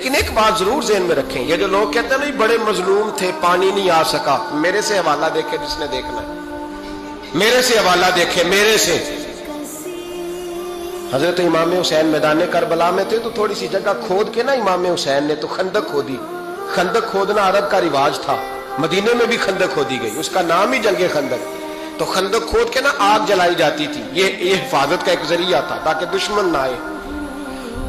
لیکن ایک بات ضرور ذہن میں رکھیں، یہ جو لوگ کہتے ہیں نہیں بڑے مظلوم تھے پانی نہیں آ سکا، میرے سے حوالہ دیکھے جس نے دیکھنا ہے، میرے سے حوالہ دیکھے، میرے سے۔ حضرت امام حسین میدان کربلا میں تھے تو تھوڑی سی جگہ کھود کے نا امام حسین نے تو خندق کھودی۔ خندق کھودنا عرب کا رواج تھا، مدینے میں بھی خندق کھودی گئی، اس کا نام ہی جنگ خندق۔ تو خندق کھود کے نا آگ جلائی جاتی تھی، یہ حفاظت کا ایک ذریعہ تھا تاکہ دشمن نہ آئے۔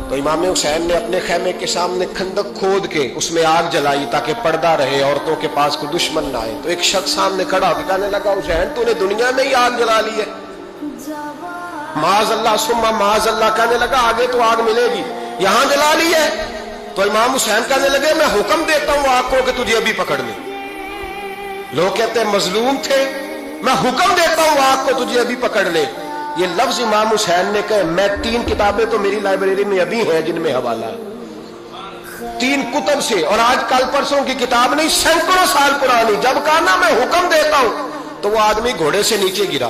تو امام حسین نے اپنے خیمے کے سامنے خندق کھود کے اس میں آگ جلائی تاکہ پردہ رہے، عورتوں کے پاس کوئی دشمن نہ آئے۔ تو ایک شخص سامنے کھڑا ہو کے کہنے لگا حسین تو نے دنیا میں ہی آگ جلا لی ہے؟ معاذ اللہ ثم معاذ اللہ، کہنے لگا آگے تو آگ ملے گی، یہاں جلا لی ہے؟ تو امام حسین کہنے لگے میں حکم دیتا ہوں آگ کو کہ تجھے ابھی پکڑ لے۔ لوگ کہتے ہیں مظلوم تھے، میں حکم دیتا ہوں آگ کو تجھے ابھی پکڑ لے۔ یہ لفظ امام حسین نے کہے، میں 3 کتابیں تو میری لائبریری میں ابھی ہیں جن میں حوالہ ہے، 3 کتب سے، اور آج کل پرسوں کی کتاب نہیں، سینکڑوں سال پرانی۔ جب کہا نا میں حکم دیتا ہوں تو وہ آدمی گھوڑے سے نیچے گرا،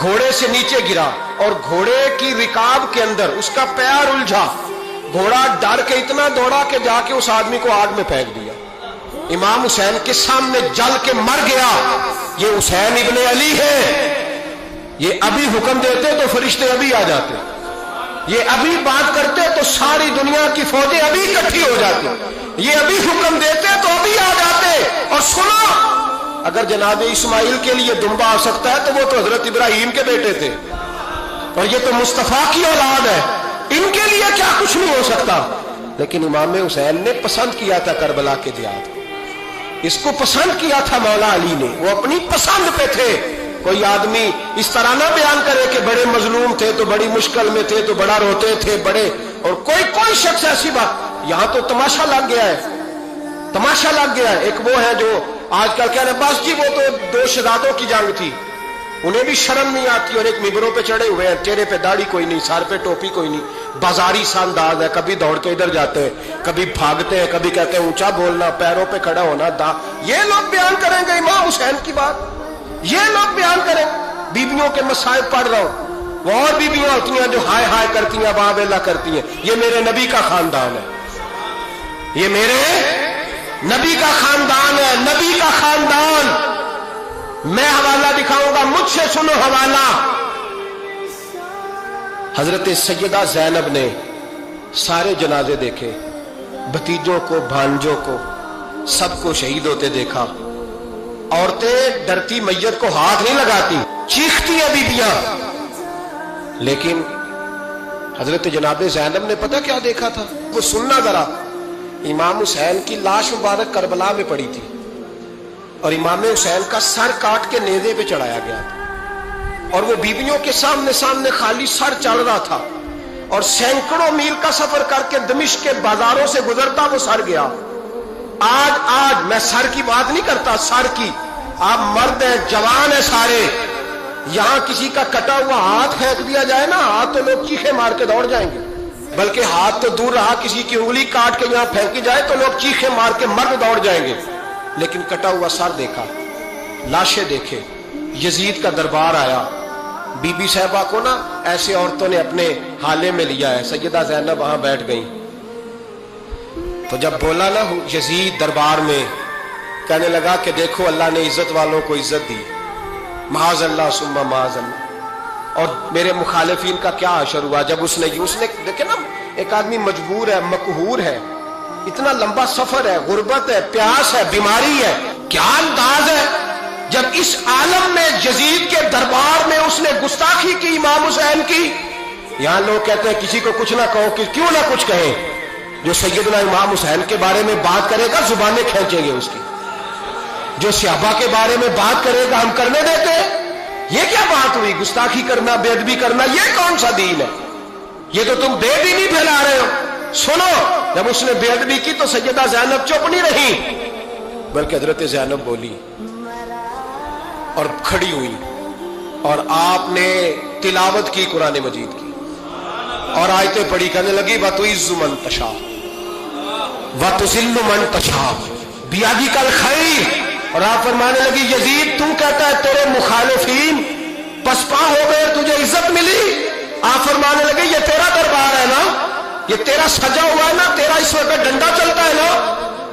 گھوڑے سے نیچے گرا، اور گھوڑے کی رکاب کے اندر اس کا پیر الجھا، گھوڑا ڈر کے اتنا دوڑا کہ جا کے اس آدمی کو آگ میں پھینک دیا۔ امام حسین کے سامنے جل کے مر گیا۔ یہ حسین ابن علی ہے، یہ ابھی حکم دیتے تو فرشتے ابھی آ جاتے، یہ ابھی بات کرتے تو ساری دنیا کی فوجیں ابھی اکٹھی ہو جاتی، یہ ابھی حکم دیتے تو ابھی آ جاتے۔ اور سنو، اگر جناب اسماعیل کے لیے دمبا آ سکتا ہے تو وہ تو حضرت ابراہیم کے بیٹے تھے، اور یہ تو مصطفیٰ کی اولاد ہے، ان کے لیے کیا کچھ نہیں ہو سکتا؟ لیکن امام حسین نے پسند کیا تھا کربلا کے جہاد، اس کو پسند کیا تھا مولا علی نے، وہ اپنی پسند پہ تھے۔ کوئی آدمی اس طرح نہ بیان کرے کہ بڑے مظلوم تھے تو بڑی مشکل میں تھے تو بڑا روتے تھے بڑے، اور کوئی شخص ایسی بات، یہاں تو تماشا لگ گیا ہے، تماشا لگ گیا ہے۔ ایک وہ ہے جو آج کل کہہ رہے بس جی وہ تو 2 شہزادوں کی جنگ تھی، انہیں بھی شرم نہیں آتی، اور ایک ممبروں پہ چڑھے ہوئے ہیں، چہرے پہ داڑھی کوئی نہیں، سر پہ ٹوپی کوئی نہیں، بازاری سا انداز ہے، کبھی دوڑ کے ادھر جاتے ہیں، کبھی بھاگتے ہیں، کبھی کہتے ہیں اونچا بولنا، پیروں پہ کھڑا ہونا، یہ لوگ بیان کریں گے امام حسین کی بات؟ یہ لوگ بیان کریں؟ بیبیوں کے مصائب پڑھ رہا ہوں، وہ اور بیبیاں ہوتی ہیں جو ہائے ہائے کرتی ہیں، باں بیلا کرتی ہیں، یہ میرے نبی کا خاندان ہے، یہ میرے نبی کا خاندان ہے، نبی کا خاندان۔ میں حوالہ دکھاؤں گا، مجھ سے سنو حوالہ۔ حضرت سیدہ زینب نے سارے جنازے دیکھے، بھتیجوں کو، بھانجوں کو، سب کو شہید ہوتے دیکھا۔ عورتیں ڈرتی میت کو ہاتھ نہیں لگاتی، چیختی ہیں بیبیاں، لیکن حضرت جناب زینب نے پتہ کیا دیکھا تھا؟ وہ سننا ذرا، امام حسین کی لاش مبارک کربلا میں پڑی تھی، اور امام حسین کا سر کاٹ کے نیزے پہ چڑھایا گیا تھا، اور وہ بیبیوں کے سامنے خالی سر چل رہا تھا، اور سینکڑوں میل کا سفر کر کے دمشق کے بازاروں سے گزرتا وہ سر گیا۔ آج میں سر کی بات نہیں کرتا، سر کی، آپ مرد ہیں، جوان ہیں سارے، یہاں کسی کا کٹا ہوا ہاتھ پھینک دیا جائے نا، ہاتھ تو لوگ چیخے مار کے دوڑ جائیں گے، بلکہ ہاتھ تو دور رہا، کسی کی انگلی کاٹ کے یہاں پھینکی جائے تو لوگ چیخے مار کے مرد دوڑ جائیں گے، لیکن کٹا ہوا سر دیکھا، لاشیں دیکھے۔ یزید کا دربار آیا، بی بی صاحبہ کو نا ایسے عورتوں نے اپنے حالے میں لیا ہے، سیدہ زینب وہاں بیٹھ گئیں، تو جب بولا نا یزید دربار میں، کہنے لگا کہ دیکھو اللہ نے عزت والوں کو عزت دی، معاذ اللہ ثم معاذ اللہ، اور میرے مخالفین کا کیا حشر ہوا جب اس نے دیکھے نا، ایک آدمی مجبور ہے، مقہور ہے، اتنا لمبا سفر ہے، غربت ہے، پیاس ہے، بیماری ہے، کیا انداز ہے جب اس عالم میں یزید کے دربار میں اس نے گستاخی کی امام حسین کی۔ یہاں لوگ کہتے ہیں کسی کو کچھ نہ کہو، کہ کیوں نہ کچھ کہیں، جو سیدنا امام حسین کے بارے میں بات کرے گا زبانیں کھینچیں گے اس کی، جو صحابہ کے بارے میں بات کرے گا ہم کرنے دیتے؟ یہ کیا بات ہوئی؟ گستاخی کرنا، بے ادبی کرنا، یہ کون سا دین ہے؟ یہ تو تم بے دینی پھیلا رہے ہو۔ سنو، جب اس نے بے ادبی کی تو سیدہ زینب چپ نہیں رہی، بلکہ حضرت زینب بولی اور کھڑی ہوئی، اور آپ نے تلاوت کی قرآن مجید کی، اور آیتیں پڑھی، کہنے لگی وَتُعِزُّ مَن تَشَاءُ وَتُذِلُّ مَن تَشَاءُ بِیَدِکَ الْخَیْرُ، اور آپ فرمانے لگی یزید تو کہتا ہے تیرے مخالفین پسپا ہو گئے، تجھے عزت ملی؟ آپ فرمانے لگے یہ تیرا دربار ہے نا، یہ تیرا سجا ہوا ہے نا، تیرا